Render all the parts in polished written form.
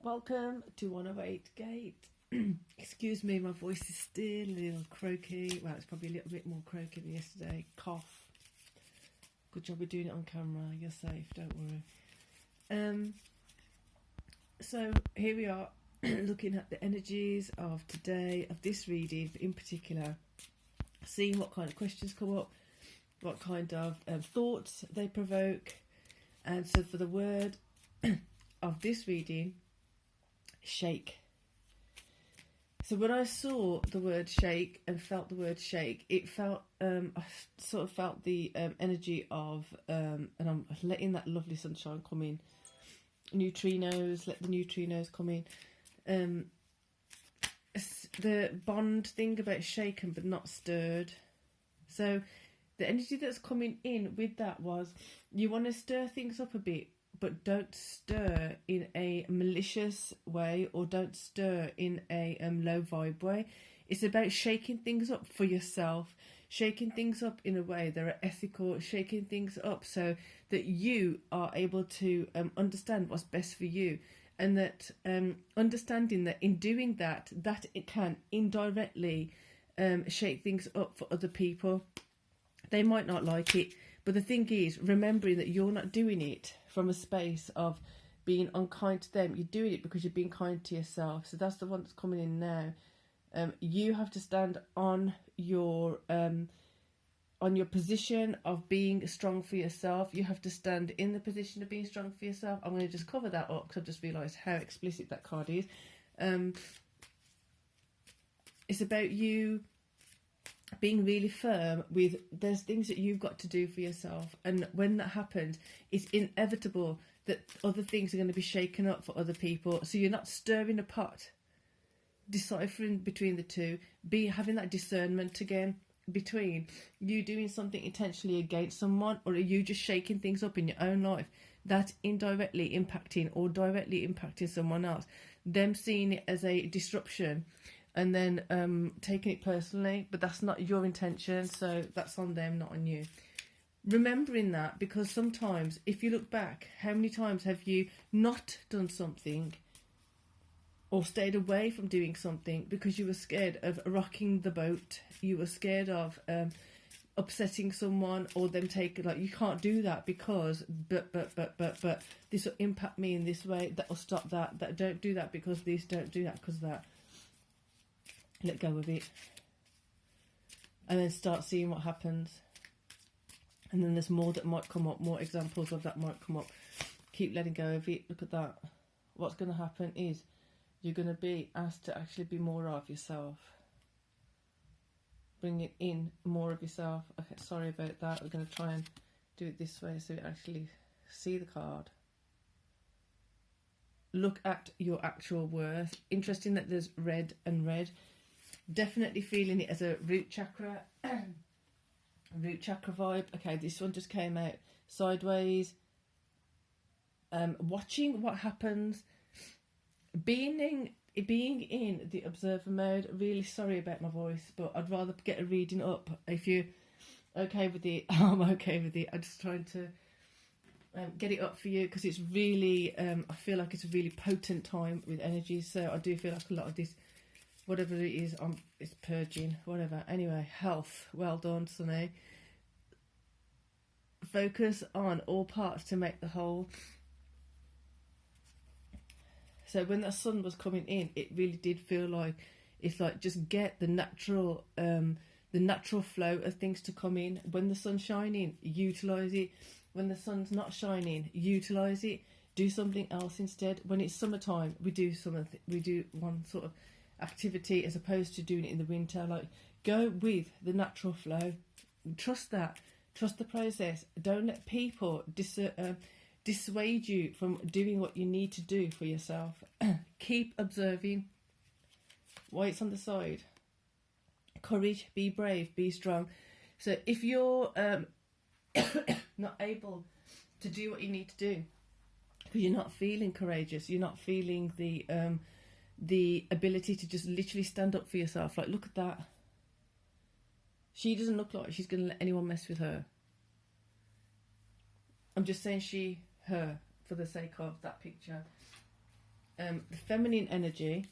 Welcome to 108 Gate. Excuse me, my voice is still a little croaky. Well, it's probably a little bit more croaky than yesterday. Cough. Good job we're doing it on camera. You're safe, don't worry. So here we are looking at the energies of today, of this reading in particular, seeing what kind of questions come up, what kind of thoughts they provoke. And so for the word of this reading, shake. So when I saw the word shake and felt the word shake, it felt I sort of felt the energy of and I'm letting that lovely sunshine come in. Neutrinos, let the neutrinos come in. The Bond thing about shaken but not stirred. So the energy that's coming in with that was you want to stir things up a bit, but don't stir in a malicious way, or don't stir in a low vibe way. It's about shaking things up for yourself, shaking things up in a way that are ethical, shaking things up so that you are able to understand what's best for you, and that understanding that in doing that it can indirectly shake things up for other people. They might not like it, but the thing is, remembering that you're not doing it from a space of being unkind to them. You're doing it because you're being kind to yourself. So that's the one that's coming in now. You have to stand on your position of being strong for yourself. You have to stand in the position of being strong for yourself. I'm going to just cover that up because I've just realised how explicit that card is. It's about you being really firm with there's things that you've got to do for yourself, and when that happens, it's inevitable that other things are going to be shaken up for other people. So you're not stirring a pot, deciphering between the two, having that discernment again between you doing something intentionally against someone, or are you just shaking things up in your own life that's indirectly impacting or directly impacting someone else, them seeing it as a disruption and then taking it personally, but that's not your intention, so that's on them, not on you. Remembering that, because sometimes, if you look back, how many times have you not done something or stayed away from doing something because you were scared of rocking the boat, you were scared of upsetting someone, or them taking, like, you can't do that because, but, this will impact me in this way, that will stop that don't do that because this, don't do that because that. Let go of it, and then start seeing what happens. And then there's more that might come up, more examples of that might come up. Keep letting go of it. Look at that. What's going to happen is you're going to be asked to actually be more of yourself. Bring it in more of yourself. Okay, sorry about that. We're going to try and do it this way so you actually see the card. Look at your actual worth. Interesting that there's red and red. Definitely feeling it as a root chakra. Root chakra vibe. Okay, this one just came out sideways. Watching what happens. Being in the observer mode. Really sorry about my voice, but I'd rather get a reading up. If you're okay with it, I'm okay with it. I'm just trying to get it up for you, because it's really, I feel like it's a really potent time with energy. So I do feel like a lot of this, whatever it is, it's purging, whatever. Anyway, health. Well done, Sunny. Focus on all parts to make the whole. So when the sun was coming in, it really did feel like it's like just get the natural flow of things to come in. When the sun's shining, utilise it. When the sun's not shining, utilise it. Do something else instead. When it's summertime, we do one sort of activity as opposed to doing it in the winter. Like, go with the natural flow. Trust that. Trust the process. Don't let people dissuade you from doing what you need to do for yourself. Keep observing. White's on the side. Courage. Be brave. Be strong. So if you're not able to do what you need to do because you're not feeling courageous, you're not feeling the ability to just literally stand up for yourself. Like, look at that. She doesn't look like she's going to let anyone mess with her. I'm just saying her, for the sake of that picture. The feminine energy.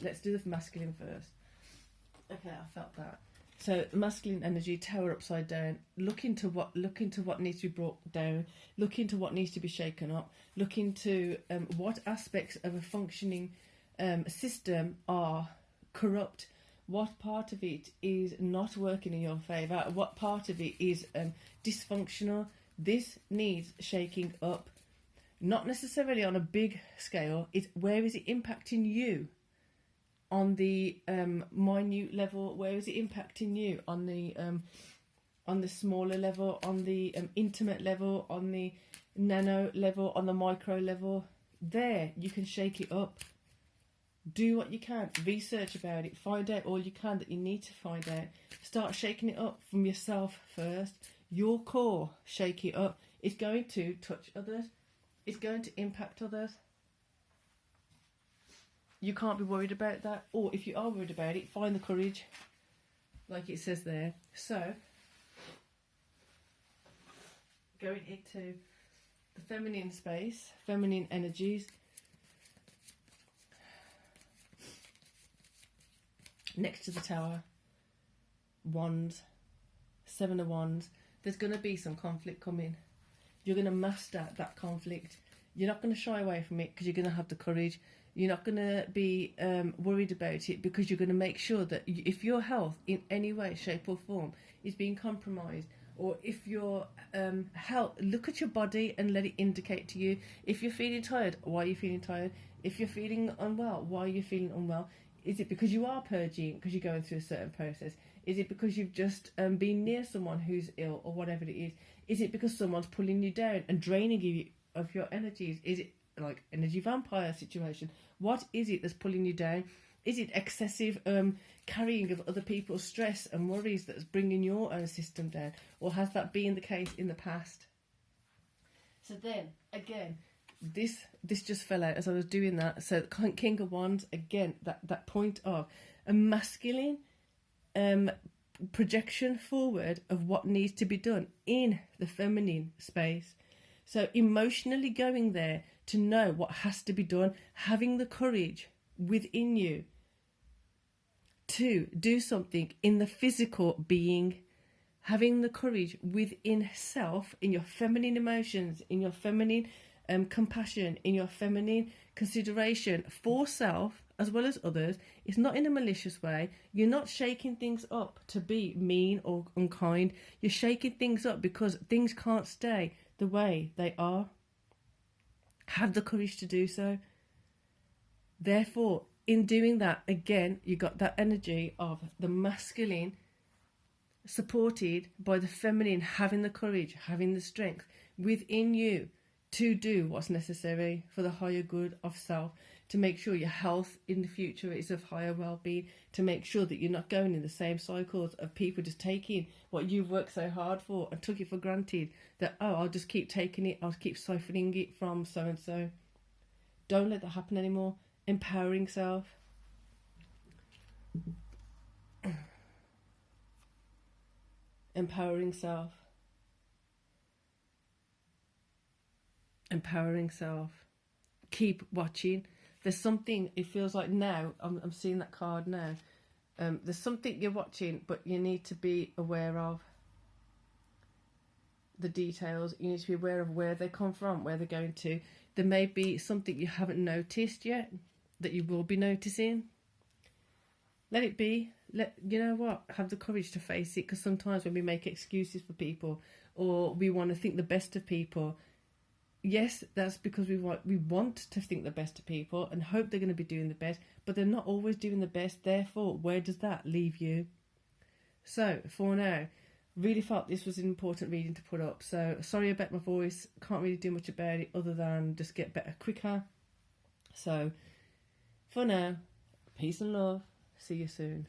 Let's do the masculine first. Okay, I felt that. So masculine energy, tower upside down. Look into what needs to be brought down. Look into what needs to be shaken up. Look into what aspects of a functioning system are corrupt. What part of it is not working in your favour? What part of it is dysfunctional? This needs shaking up. Not necessarily on a big scale. It's where is it impacting you? On the minute level, where is it impacting you? On the smaller level, on the intimate level, on the nano level, on the micro level. There, you can shake it up. Do what you can. Research about it. Find out all you can that you need to find out. Start shaking it up from yourself first. Your core, shake it up. It's going to touch others. It's going to impact others. You can't be worried about that. Or if you are worried about it, find the courage. Like it says there. So, going into the feminine space, feminine energies. Next to the tower, wands, 7 of wands. There's going to be some conflict coming. You're going to master that conflict. You're not going to shy away from it because you're going to have the courage. You're not going to be worried about it because you're going to make sure that if your health in any way, shape or form is being compromised, or if your health, look at your body and let it indicate to you. If you're feeling tired, why are you feeling tired? If you're feeling unwell, why are you feeling unwell? Is it because you are purging, because you're going through a certain process? Is it because you've just been near someone who's ill or whatever it is? Is it because someone's pulling you down and draining you of your energies? Is it like energy vampire situation? What is it that's pulling you down? Is it excessive carrying of other people's stress and worries that's bringing your own system down? Or has that been the case in the past? So then, again, this just fell out as I was doing that. So King of Wands, again, that point of a masculine projection forward of what needs to be done in the feminine space. So emotionally going there to know what has to be done, having the courage within you to do something in the physical being, having the courage within self, in your feminine emotions, in your feminine compassion, in your feminine consideration for self as well as others. It's not in a malicious way. You're not shaking things up to be mean or unkind. You're shaking things up because things can't stay the way they are. Have the courage to do so. Therefore, in doing that, again, you got that energy of the masculine supported by the feminine, having the courage, having the strength within you to do what's necessary for the higher good of self, to make sure your health in the future is of higher well-being, to make sure that you're not going in the same cycles of people just taking what you've worked so hard for and took it for granted, that, oh, I'll just keep taking it, I'll keep siphoning it from so-and-so. Don't let that happen anymore. Empowering self. Empowering self. Empowering self. Keep watching. There's something, it feels like now, I'm seeing that card now. There's something you're watching, but you need to be aware of the details. You need to be aware of where they come from, where they're going to. There may be something you haven't noticed yet that you will be noticing. Let it be. You know what? Have the courage to face it, because sometimes when we make excuses for people or we want to think the best of people, yes, that's because we want to think the best of people and hope they're going to be doing the best, but they're not always doing the best. Therefore, where does that leave you? So, for now, really felt this was an important reading to put up. So, sorry about my voice. Can't really do much about it other than just get better quicker. So, for now, peace and love. See you soon.